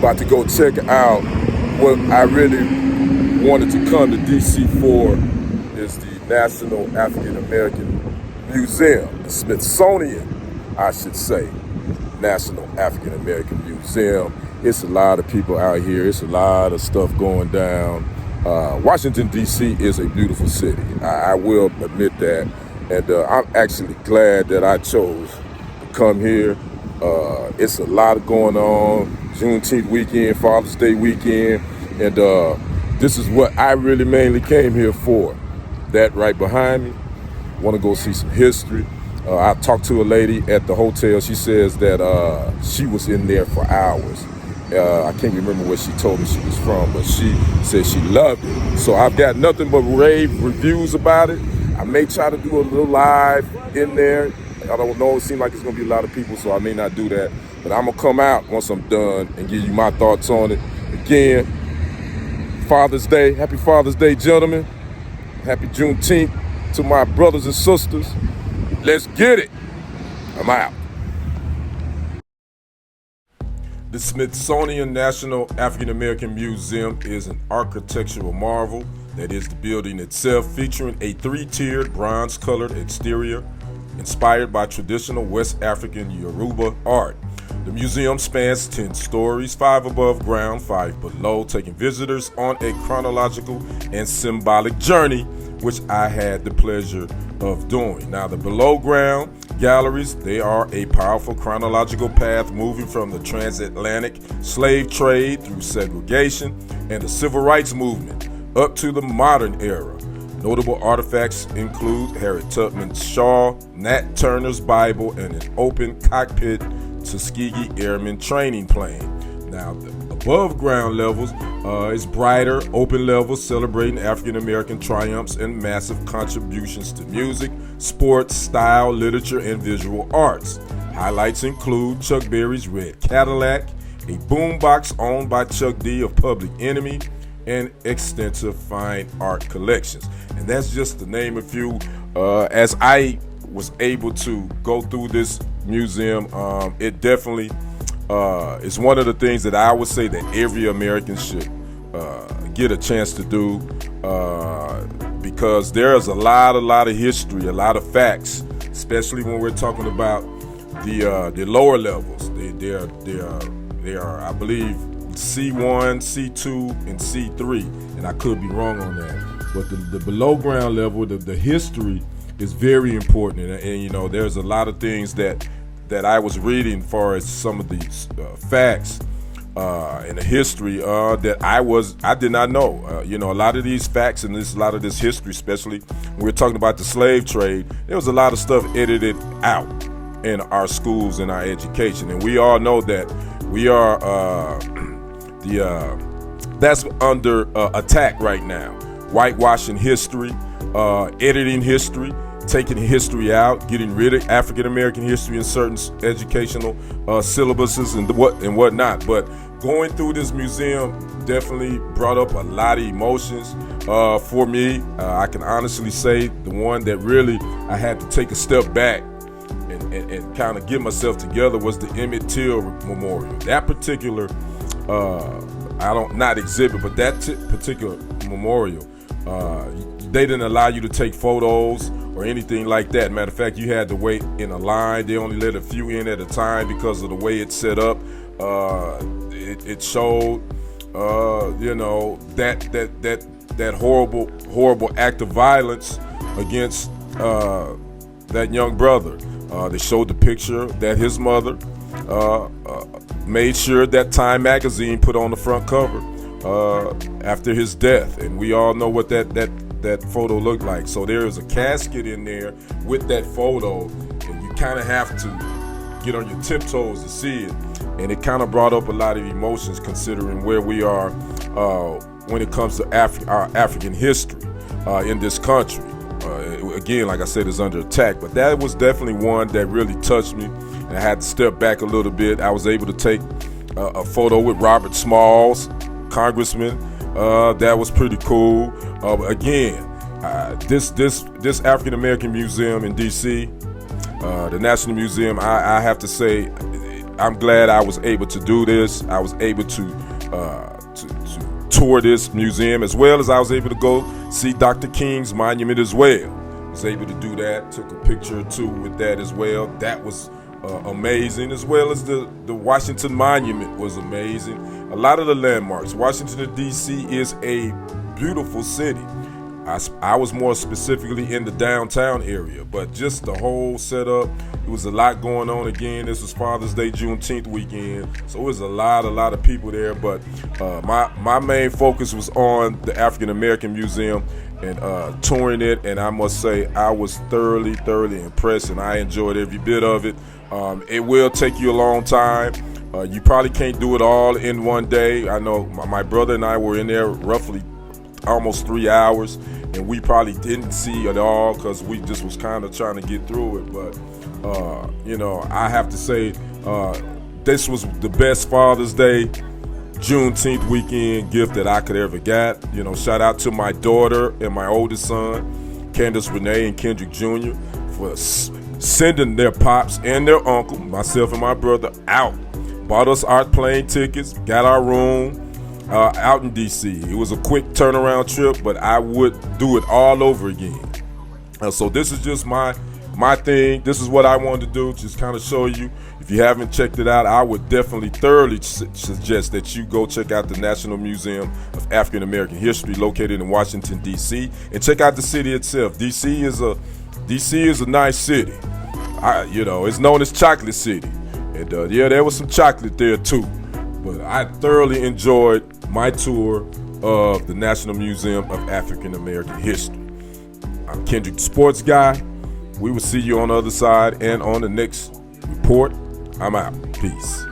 about to go check out what I really wanted to come to D.C. for is the National African American Museum, the Smithsonian, I should say, National African American Museum. It's a lot of people out here. It's a lot of stuff going down. Washington, D.C. is a beautiful city. I will admit that. And I'm actually glad that I chose to come here. It's a lot going on. Juneteenth weekend, Father's Day weekend. And this is what I really mainly came here for. That right behind me. Want to go see some history. I talked to a lady at the hotel. She says that she was in there for hours. I can't remember where she told me she was from, but she said she loved it. So I've got nothing but rave reviews about it. I may try to do a little live in there. I don't know, it seems like it's gonna be a lot of people, so I may not do that. But I'm gonna come out once I'm done and give you my thoughts on it. Again, Father's Day, happy Father's Day, gentlemen. Happy Juneteenth to my brothers and sisters. Let's get it. I'm out. The Smithsonian National African American Museum is an architectural marvel that is the building itself, featuring a three-tiered bronze-colored exterior inspired by traditional West African Yoruba art. The museum spans 10 stories, 5 above ground, 5 below, taking visitors on a chronological and symbolic journey, which I had the pleasure of doing. Now, the below ground galleries, they are a powerful chronological path moving from the transatlantic slave trade through segregation and the civil rights movement up to the modern era. Notable artifacts include Harriet Tubman's shawl, Nat Turner's Bible, and an open cockpit Tuskegee Airman training plane. Now, the above ground levels is brighter, open levels celebrating African American triumphs and massive contributions to music, sports, style, literature, and visual arts. Highlights include Chuck Berry's Red Cadillac, a boombox owned by Chuck D of Public Enemy, and extensive fine art collections. And that's just to name a few. As I was able to go through this museum, it definitely is one of the things that I would say that every American should get a chance to do, because there's a lot of history, a lot of facts, especially when we're talking about the lower levels. They are, I believe, C1, C2, and C3, and I could be wrong on that. But the below ground level, the history is very important, and you know, there's a lot of things that I was reading as far as some of these facts and the history that I did not know. You know, a lot of these facts and a lot of this history, especially when we're talking about the slave trade, there was a lot of stuff edited out in our schools and our education, and we all know that we are that's under attack right now. Whitewashing history, editing history, taking history out, getting rid of African American history in certain educational syllabuses and whatnot. But going through this museum definitely brought up a lot of emotions for me. I can honestly say the one that really I had to take a step back and kind of get myself together was the Emmett Till Memorial. That particular not exhibit, but that particular memorial, they didn't allow you to take photos or anything like that. Matter of fact, you had to wait in a line. They only let a few in at a time because of the way it's set up. It showed, you know, that horrible act of violence against that young brother. They showed the picture that his mother made sure that Time magazine put on the front cover after his death, and we all know what that photo looked like. So there is a casket in there with that photo, and you kind of have to get on your tiptoes to see it. And it kind of brought up a lot of emotions considering where we are when it comes to our African history in this country. Again, like I said, it's under attack, but that was definitely one that really touched me, and I had to step back a little bit. I was able to take a photo with Robert Smalls, Congressman. That was pretty cool. Again, this African American Museum in D.C., the National Museum, I have to say, I'm glad I was able to do this. I was able to tour this museum, as well as I was able to go see Dr. King's monument as well. Was able to do that. Took a picture or two with that as well. That was amazing, as well as the Washington Monument was amazing. A lot of the landmarks. Washington D.C. is a beautiful city. I was more specifically in the downtown area, but just the whole setup, it was a lot going on. Again, this was Father's Day, Juneteenth weekend, so it was a lot of people there. But my main focus was on the African American Museum and touring it, and I must say I was thoroughly impressed, and I enjoyed every bit of it. It will take you a long time. You probably can't do it all in one day. I know my brother and I were in there roughly almost 3 hours, and we probably didn't see it all because we just was kind of trying to get through it. But I have to say this was the best Father's Day Juneteenth weekend gift that I could ever got. Shout out to my daughter and my oldest son, Kandace Renee and Kendrick Jr, for sending their pops and their uncle, myself and my brother, out. Bought us our plane tickets, got our room out in D.C. It was a quick turnaround trip, but I would do it all over again. So this is just my thing. This is what I wanted to do, just kind of show you. If you haven't checked it out, I would definitely thoroughly suggest that you go check out the National Museum of African American History, located in Washington, D.C., and check out the city itself. D.C. is a nice city. It's known as Chocolate City, and there was some chocolate there too. But I thoroughly enjoyed my tour of the National Museum of African American History. I'm Kendrick, the sports guy. We will see you on the other side and on the next report. I'm out. Peace.